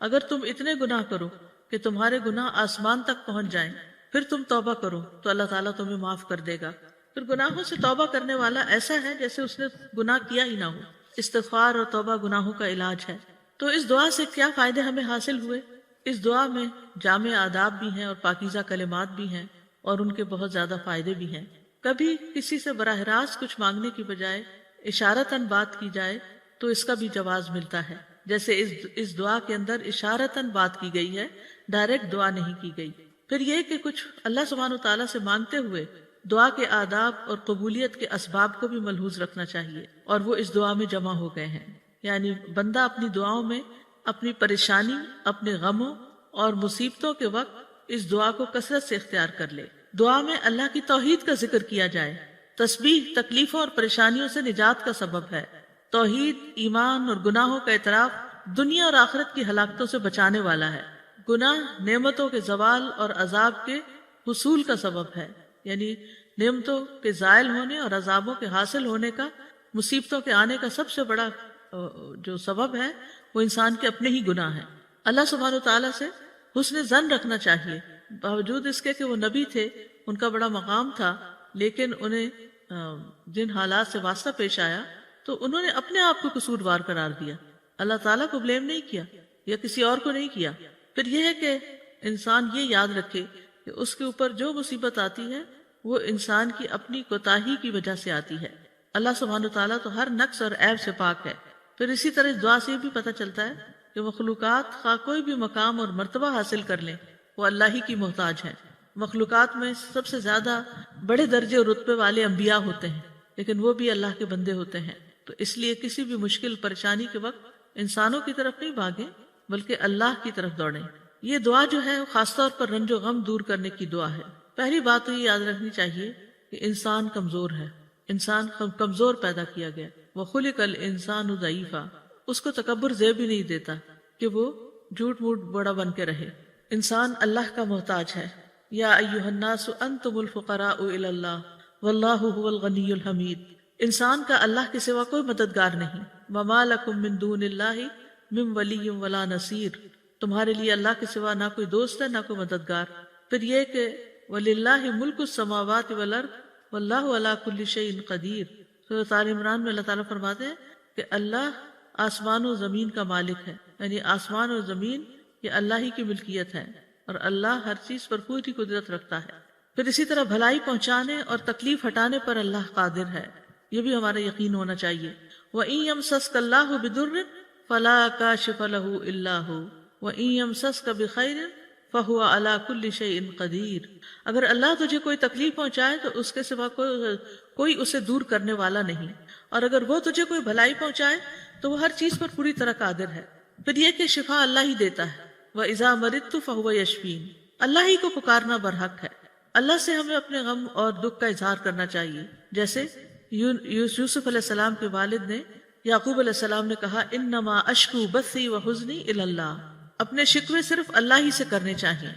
[SPEAKER 1] اگر تم اتنے گناہ کرو کہ تمہارے گناہ آسمان تک پہنچ جائیں پھر تم توبہ کرو تو اللہ تعالیٰ تمہیں معاف کر دے گا۔ پھر گناہوں سے توبہ کرنے والا ایسا ہے جیسے اس نے گناہ کیا ہی نہ ہو۔ استغفار اور توبہ گناہوں کا علاج ہے۔ تو اس دعا سے کیا فائدے ہمیں حاصل ہوئے؟ اس دعا میں جامع آداب بھی ہیں اور پاکیزہ کلمات بھی ہیں اور ان کے بہت زیادہ فائدے بھی ہیں۔ کبھی کسی سے براہ راست کچھ مانگنے کی بجائے اشارتاً بات کی جائے تو اس کا بھی جواز ملتا ہے، جیسے اس دعا کے اندر اشارتاً بات کی گئی ہے، ڈائریکٹ دعا نہیں کی گئی۔ پھر یہ کہ کچھ اللہ سبحانہ و تعالیٰ سے مانگتے ہوئے دعا کے آداب اور قبولیت کے اسباب کو بھی ملحوظ رکھنا چاہیے، اور وہ اس دعا میں جمع ہو گئے ہیں۔ یعنی بندہ اپنی دعاؤں میں اپنی پریشانی، اپنے غموں اور مصیبتوں کے وقت اس دعا کو کثرت سے اختیار کر لے۔ دعا میں اللہ کی توحید کا ذکر کیا جائے، تسبیح تکلیفوں اور پریشانیوں سے نجات کا سبب ہے۔ توحید، ایمان اور گناہوں کا اعتراف دنیا اور آخرت کی ہلاکتوں سے بچانے والا ہے۔ گناہ نعمتوں کے زوال اور عذاب کے حصول کا سبب ہے، یعنی نعمتوں کے زائل ہونے اور عذابوں کے حاصل ہونے کا، مصیبتوں کے آنے کا سب سے بڑا جو سبب ہے وہ انسان کے اپنے ہی گناہ ہیں۔ اللہ سبحانہ و تعالیٰ سے حسن ظن رکھنا چاہیے، باوجود اس کے کہ وہ نبی تھے، ان کا بڑا مقام تھا، لیکن انہیں جن حالات سے واسطہ پیش آیا تو انہوں نے اپنے آپ کو قصوروار قرار دیا، اللہ تعالیٰ کو بلیم نہیں کیا یا کسی اور کو نہیں کیا۔ پھر یہ ہے کہ انسان یہ یاد رکھے کہ اس کے اوپر جو مصیبت آتی ہے وہ انسان کی اپنی کوتاہی کی وجہ سے آتی ہے۔ اللہ سبحانہ تعالیٰ تو ہر نقص اور عیب سے پاک ہے۔ پھر اسی طرح اس دعا سے یہ بھی پتہ چلتا ہے کہ مخلوقات خواہ کوئی بھی مقام اور مرتبہ حاصل کر لیں، وہ اللہ ہی کی محتاج ہیں۔ مخلوقات میں سب سے زیادہ بڑے درجے اور رتبے والے انبیاء ہوتے ہیں، لیکن وہ بھی اللہ کے بندے ہوتے ہیں، تو اس لیے کسی بھی مشکل پریشانی کے وقت انسانوں کی طرف نہیں بھاگیں بلکہ اللہ کی طرف دوڑیں۔ یہ دعا جو ہے وہ خاص طور پر رنج و غم دور کرنے کی دعا ہے۔ پہلی بات تو یہ یاد رکھنی چاہیے کہ انسان کمزور ہے، انسان کمزور پیدا کیا گیا۔ وَخُلِقَ الْإِنسَانُ ضَعِيفًا، اس کو تکبر زیب ہی نہیں دیتا کہ وہ جھوٹ موٹ بڑا بن کے رہے۔ انسان اللہ کا محتاج ہے۔ یا ایھا الناس انتم الفقراء الی اللہ واللہ هو الغنی الحمید، انسان کا اللہ کے سوا کوئی مددگار نہیں۔ وما لکم من دون اللہ من ولی ولا نصیر، تمہارے لیے اللہ کے سوا نہ کوئی دوست ہے نہ کوئی مددگار۔ پھر یہ کہ وَلِلَّهِ مُلْكُ السَّمَاوَاتِ وَالْأَرْضِ وَاللَّهُ عَلَى كُلِّ شَيْءٍ قَدِيرٌ۔ سورۃ آل عمران میں اللہ تعالیٰ فرماتے ہیں کہ اللہ آسمان و زمین کا مالک ہے، یعنی آسمان اور زمین یہ اللہ ہی کی ملکیت ہے، اور اللہ ہر چیز پر پوری قدرت رکھتا ہے۔ پھر اسی طرح بھلائی پہنچانے اور تکلیف ہٹانے پر اللہ قادر ہے، یہ بھی ہمارا یقین ہونا چاہیے۔ وَإِن يَمْسَسْكَ اللَّهُ بِضُرٍّ فَلَا كَاشِفَ لَهُ إِلَّا هُوَ وَإِن يَمْسَسْكَ بِخَيْرٍ فَهُوَ عَلَى كُلِّ شَيْءٍ قَدِيرٌ، اگر اللہ تجھے کوئی تکلیف پہنچائے تو اس کے سوا کوئی اسے دور کرنے والا نہیں، اور اگر وہ تجھے کوئی بھلائی پہنچائے تو وہ ہر چیز پر پوری طرح قادر ہے۔ پھر یہ کہ شفا اللہ ہی دیتا ہے۔ وَإِذَا مَرِضْتُ فَهُوَ يَشْفِينِ، اللہ ہی کو پکارنا برحق ہے۔ اللہ سے ہمیں اپنے غم اور دکھ کا اظہار کرنا چاہیے، جیسے یوسف علیہ السلام کے والد نے یعقوب علیہ السلام نے کہا انما اشکو بثی وحزنی الی اللہ، اپنے شکوے صرف اللہ ہی سے کرنے چاہیے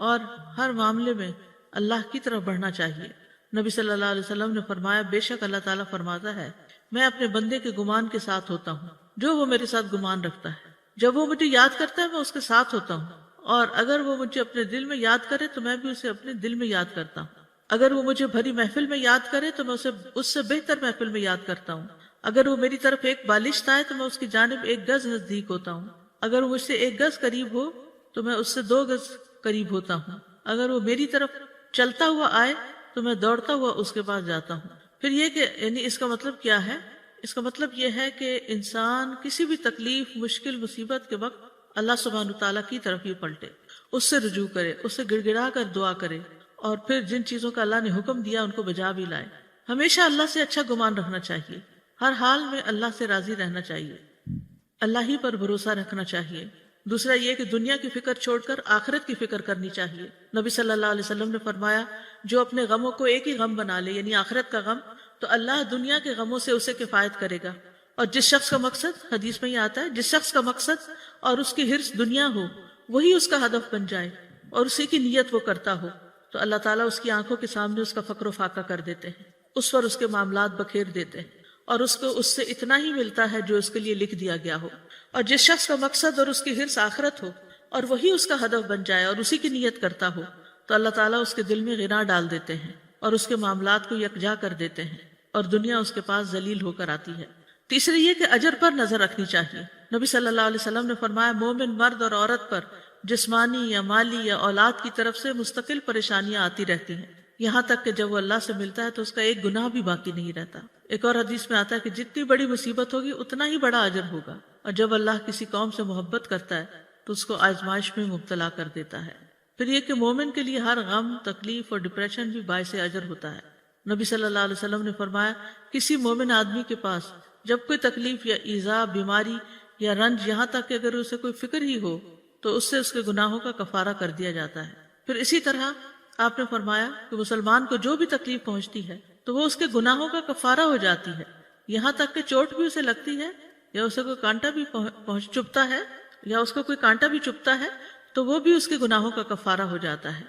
[SPEAKER 1] اور ہر معاملے میں اللہ کی طرف بڑھنا چاہیے۔ نبی صلی اللہ علیہ وسلم نے فرمایا بے شک اللہ تعالیٰ فرماتا ہے میں اپنے بندے کے گمان کے ساتھ ہوتا ہوں جو وہ میرے ساتھ گمان رکھتا ہے، جب وہ مجھے یاد کرتا ہے میں اس کے ساتھ ہوتا ہوں، اور اگر وہ مجھے اپنے دل میں یاد کرے تو میں بھی اسے اپنے دل میں یاد کرتا ہوں، اگر وہ مجھے بھری محفل میں یاد کرے تو میں اسے اس سے بہتر محفل میں یاد کرتا ہوں، اگر وہ میری طرف ایک بالشت آئے تو میں اس کی جانب 1 گز نزدیک ہوتا ہوں، اگر وہ مجھ سے 1 گز قریب ہو تو میں اس سے 2 گز قریب ہوتا ہوں، اگر وہ میری طرف چلتا ہوا آئے تو میں دوڑتا ہوا اس کے پاس جاتا ہوں۔ پھر یہ کہ یعنی اس کا مطلب کیا ہے؟ اس کا مطلب یہ ہے کہ انسان کسی بھی تکلیف، مشکل، مصیبت کے وقت اللہ سبحانہ تعالیٰ کی طرف ہی پلٹے، اس سے رجوع کرے، اس سے گڑ گڑا کر دعا کرے، اور پھر جن چیزوں کا اللہ نے حکم دیا ان کو بجا بھی لائے۔ ہمیشہ اللہ سے اچھا گمان رکھنا چاہیے، ہر حال میں اللہ سے راضی رہنا چاہیے، اللہ ہی پر بھروسہ رکھنا چاہیے۔ دوسرا یہ کہ دنیا کی فکر چھوڑ کر آخرت کی فکر کرنی چاہیے۔ نبی صلی اللہ علیہ وسلم نے فرمایا جو اپنے غموں کو ایک ہی غم بنا لے، یعنی آخرت کا غم، تو اللہ دنیا کے غموں سے اسے کفایت کرے گا، اور جس شخص کا مقصد، حدیث میں یہ آتا ہے، جس شخص کا مقصد اور اس کی حرص دنیا ہو وہی اس کا ہدف بن جائے اور اسی کی نیت وہ کرتا ہو تو اللہ تعالیٰ اس کی آنکھوں کے سامنے اس کا فقر و فاقہ کر دیتے ہیں، اس پر اس کے معاملات بکھیر دیتے ہیں، اور اس کو اس سے اتنا ہی ملتا ہے جو اس کے لیے لکھ دیا گیا ہو۔ اور جس شخص کا مقصد اور اس کی حرص آخرت ہو اور وہی اس کا ہدف بن جائے اور اسی کی نیت کرتا ہو تو اللہ تعالیٰ اس کے دل میں غنا ڈال دیتے ہیں اور اس کے معاملات کو یکجا کر دیتے ہیں اور دنیا اس کے پاس ذلیل ہو کر آتی ہے۔ تیسری یہ کہ اجر پر نظر رکھنی چاہیے۔ نبی صلی اللہ علیہ وسلم نے فرمایا مومن مرد اور عورت پر جسمانی یا مالی یا اولاد کی طرف سے مستقل پریشانیاں آتی رہتی ہیں، یہاں تک کہ جب وہ اللہ سے ملتا ہے تو اس کا ایک گناہ بھی باقی نہیں رہتا۔ ایک اور حدیث میں آتا ہے کہ جتنی بڑی مصیبت ہوگی اتنا ہی بڑا اجر ہوگا، اور جب اللہ کسی قوم سے محبت کرتا ہے تو اس کو آزمائش میں مبتلا کر دیتا ہے۔ پھر یہ کہ مومن کے لیے ہر غم، تکلیف اور ڈپریشن بھی باعث اجر ہوتا ہے۔ نبی صلی اللہ علیہ وسلم نے فرمایا کسی مومن آدمی کے پاس جب کوئی تکلیف یا ایذا، بیماری یا رنج، یہاں تک کہ اگر اسے کوئی فکر ہی ہو تو اس سے اس کے گناہوں کا کفارہ کر دیا جاتا ہے۔ پھر اسی طرح آپ نے فرمایا کہ مسلمان کو جو بھی تکلیف پہنچتی ہے تو وہ اس کے گناہوں کا کفارہ ہو جاتی ہے، یہاں تک کہ چوٹ بھی اسے لگتی ہے یا اسے کوئی کانٹا بھی چبھتا ہے یا اس کو کوئی کانٹا بھی چبھتا ہے تو وہ بھی اس کے گناہوں کا کفارہ ہو جاتا ہے۔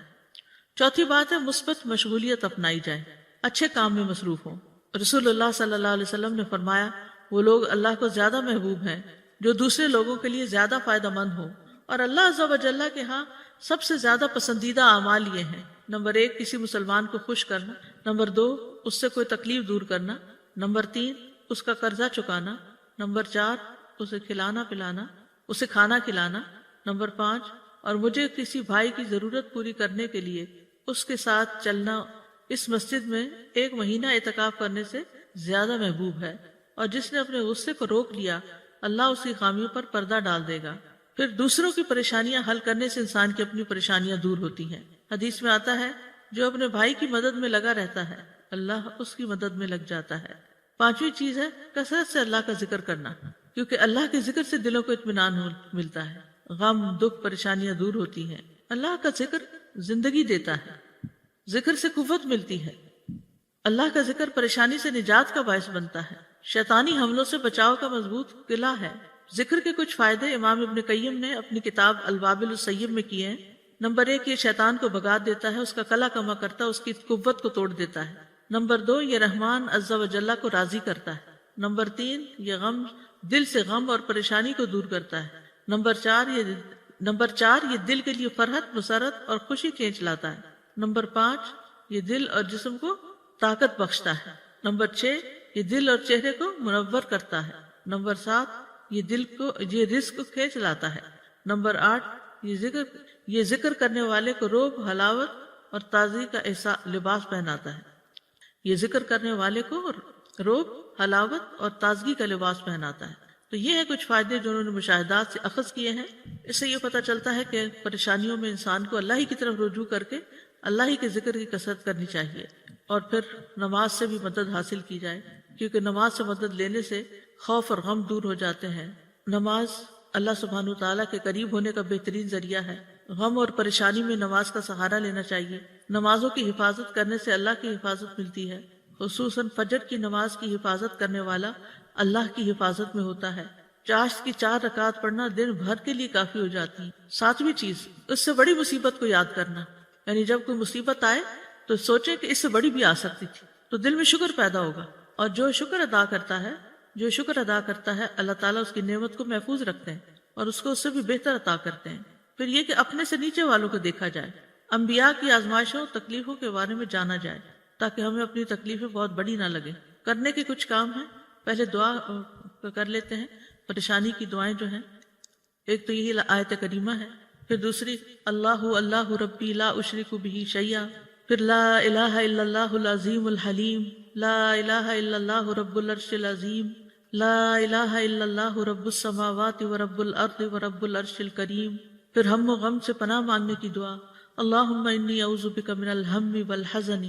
[SPEAKER 1] چوتھی بات ہے مثبت مشغولیت اپنائی جائے، اچھے کام میں مصروف ہوں۔ رسول اللہ صلی اللہ علیہ وسلم نے فرمایا وہ لوگ اللہ کو زیادہ محبوب ہیں جو دوسرے لوگوں کے لیے زیادہ فائدہ مند ہوں، اور اللہ عز و جل کے ہاں سب سے زیادہ پسندیدہ اعمال یہ ہیں: نمبر 1 کسی مسلمان کو خوش کرنا، نمبر 2 اس سے کوئی تکلیف دور کرنا، نمبر 3 اس کا قرضہ چکانا، نمبر 4 اسے کھلانا پلانا، اسے کھانا کھلانا، نمبر 5 اور مجھے کسی بھائی کی ضرورت پوری کرنے کے لیے اس کے ساتھ چلنا اس مسجد میں 1 مہینہ اعتکاف کرنے سے زیادہ محبوب ہے، اور جس نے اپنے غصے کو روک لیا اللہ اس کی خامیوں پر پردہ ڈال دے گا۔ پھر دوسروں کی پریشانیاں حل کرنے سے انسان کی اپنی پریشانیاں دور ہوتی ہیں۔ حدیث میں آتا ہے جو اپنے بھائی کی مدد میں لگا رہتا ہے اللہ اس کی مدد میں لگ جاتا ہے۔ 5ویں چیز ہے کثرت سے اللہ کا ذکر کرنا، کیونکہ اللہ کے ذکر سے دلوں کو اطمینان ملتا ہے، غم دکھ پریشانیاں دور ہوتی ہیں۔ اللہ کا ذکر زندگی دیتا ہے، ذکر سے قوت ملتی ہے۔ اللہ کا ذکر پریشانی سے نجات کا باعث بنتا ہے، شیطانی حملوں سے بچاؤ کا مضبوط قلعہ ہے۔ ذکر کے کچھ فائدے امام ابن قیم نے اپنی کتاب الوابل الصیب میں کیے ہیں۔ نمبر 1 یہ شیطان کو بھگا دیتا ہے، اس کا قلع کما کرتا ہے، اس کی قوت کو توڑ دیتا ہے۔ نمبر 2 یہ رحمان عز و جل کو راضی کرتا ہے۔ نمبر 3 یہ دل سے غم اور پریشانی کو دور کرتا ہے۔ نمبر 4 یہ دل کے لیے فرحت، مسرت اور خوشی کھینچ لاتا ہے۔ نمبر 5 یہ دل اور جسم کو طاقت بخشتا ہے۔ نمبر 6 یہ دل اور چہرے کو منور کرتا ہے۔ نمبر 7 یہ رزق کو کھینچ لاتا ہے۔ نمبر 8 یہ ذکر کرنے والے کو روب، حلاوت اور تازگی کا لباس پہناتا ہے۔ یہ ذکر کرنے والے کو روب، حلاوت اور تازگی کا لباس پہناتا ہے۔ تو یہ ہے کچھ فائدے جو انہوں نے مشاہدات سے اخذ کیے ہیں۔ اس سے یہ پتہ چلتا ہے کہ پریشانیوں میں انسان کو اللہ ہی کی طرف رجوع کر کے اللہ ہی کے ذکر کی کثرت کرنی چاہیے، اور پھر نماز سے بھی مدد حاصل کی جائے، کیونکہ نماز سے مدد لینے سے خوف اور غم دور ہو جاتے ہیں۔ نماز اللہ سبحانہ وتعالیٰ کے قریب ہونے کا بہترین ذریعہ ہے۔ غم اور پریشانی میں نماز کا سہارا لینا چاہیے۔ نمازوں کی حفاظت کرنے سے اللہ کی حفاظت ملتی ہے، خصوصاً فجر کی نماز کی حفاظت کرنے والا اللہ کی حفاظت میں ہوتا ہے۔ چاشت کی 4 رکعت پڑھنا دن بھر کے لیے کافی ہو جاتی ہے۔ 7ویں چیز اس سے بڑی مصیبت کو یاد کرنا، یعنی جب کوئی مصیبت آئے تو سوچیں کہ اس سے بڑی بھی آ سکتی تھی، تو دل میں شکر پیدا ہوگا، اور جو شکر ادا کرتا ہے اللہ تعالیٰ اس کی نعمت کو محفوظ رکھتے ہیں اور اس کو اس سے بھی بہتر عطا کرتے ہیں۔ پھر یہ کہ اپنے سے نیچے والوں کو دیکھا جائے، انبیاء کی آزمائشوں تکلیفوں کے بارے میں جانا جائے، تاکہ ہمیں اپنی تکلیفیں بہت بڑی نہ لگیں۔ کرنے کے کچھ کام ہیں، پہلے دعا کر لیتے ہیں۔ پریشانی کی دعائیں جو ہیں، ایک تو یہی آیت کریمہ ہے، پھر دوسری اللہ اللہ ربی لا اشرک بہ شیئا، پھر لا الہ الا اللہ العظیم الحلیم، لا الہ الا اللہ رب العرش العظیم، لا الہ الا اللہ رب السماوات و رب الارض و رب العرش الکریم۔ پھر ہم و غم سے پناہ مانگنے کی دعا، اللہم انی اعوذ بک من الہم والحزن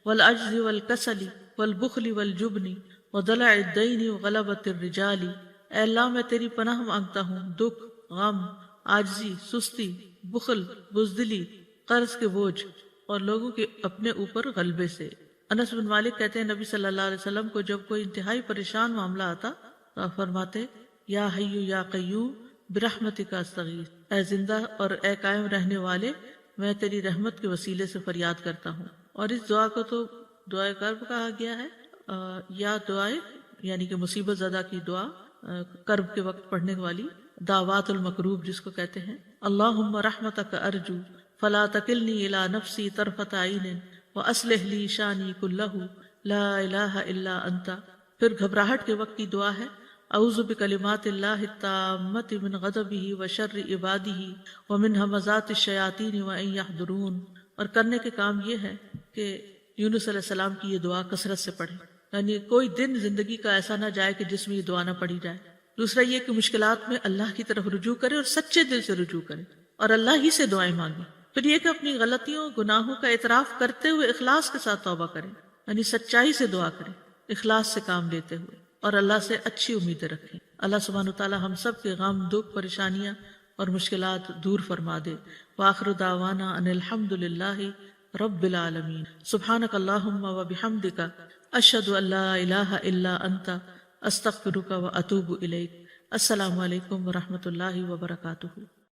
[SPEAKER 1] والعجز والکسل والبخل والجبن ودلع الدین وغلبۃ الرجال۔ اے اللہ میں تیری پناہ مانگتا ہوں دکھ، غم، عاجزی، سستی، بخل، بزدلی، قرض کے بوجھ اور لوگوں کے اپنے اوپر غلبے سے۔ انس بن مالک کہتے ہیں نبی صلی اللہ علیہ وسلم کو جب کوئی انتہائی پریشان معاملہ آتا تو آپ فرماتے یا حی یا قیوم برحمتک استغیث، اے زندہ اور اے قائم رہنے والے میں تیری رحمت کے وسیلے سے فریاد کرتا ہوں۔ اور اس دعا کو تو دعائے کرب کہا گیا ہے، یا دعائے یعنی کہ مصیبت زدہ کی دعا، کرب کے وقت پڑھنے والی دعوات المکروب جس کو کہتے ہیں۔ اللہم رحمتک ارجو فلا تکلنی الی نفسی طرفۃ عین واصلح لی شانی کلہ لا الہ الا انت۔ پھر گھبراہٹ کے وقت کی دعا ہے اعوذ بکلمات اللہ التامۃ من غضبہ وشر عبادہ ومن ہمزات الشیاطین وان یحضرون۔ اور کرنے کے کام یہ ہے کہ یونس علیہ السلام کی یہ دعا کثرت سے پڑھیں، یعنی کوئی دن زندگی کا ایسا نہ جائے کہ جس میں یہ دعا نہ پڑھی جائے۔ دوسرا یہ کہ مشکلات میں اللہ کی طرف رجوع کرے اور سچے دل سے رجوع کرے اور اللہ ہی سے دعائیں مانگیں۔ پھر یہ کہ اپنی غلطیوں گناہوں کا اعتراف کرتے ہوئے اخلاص کے ساتھ توبہ کریں، یعنی سچائی سے دعا کریں، اخلاص سے کام لیتے ہوئے، اور اللہ سے اچھی امیدیں رکھیں۔ اللہ سبحانہ وتعالی ہم سب کے غم، دکھ، پریشانیاں اور مشکلات دور فرما دے۔ وآخر دعوانا ان الحمد للہ رب العالمین۔ سبحانک اللہم و بحمدک، اشہد ان لا الہ الا انت، استغفرک و اتوب الیک۔ السلام علیکم ورحمۃ اللہ وبرکاتہ۔